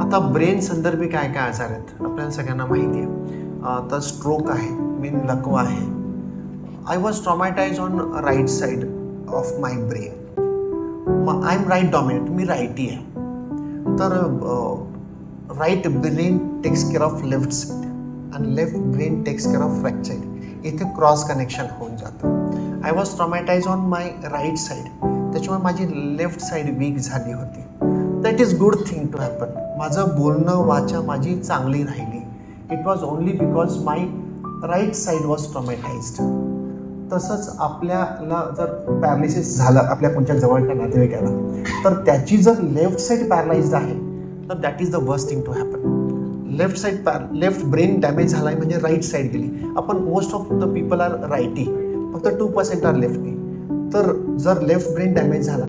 आता ब्रेन संदर्भी काय काय आजार आहेत आपल्याला सगळ्यांना माहिती आहे. तर स्ट्रोक आहे, मेन लकवा आहे. I was traumatize on right side of my brain. I am right dominant, मी राईटी आहे. तर right brain takes care of left side आणि left brain takes care of right side. इथे क्रॉस कनेक्शन होऊन जातं. I was traumatize on my right side, त्याच्यामुळे माझी left side weak झाली होती. That is good thing to happen. माझं बोलणं वाचा माझी चांगली राहिली. It was only because my right side was traumatized. तसंच आपल्याला जर पॅरालिसिस झालं आपल्या कोणत्या जवळच्या नातेवाईकाला, तर त्याची जर लेफ्ट साईड पॅरालाइज्ड आहे तर that is the worst thing to happen. Left brain damage झाला आहे म्हणजे राईट साईड गेली. आपण most of the people are righty, फक्त 2% आर लेफ्टी. तर जर लेफ्ट ब्रेन डॅमेज झाला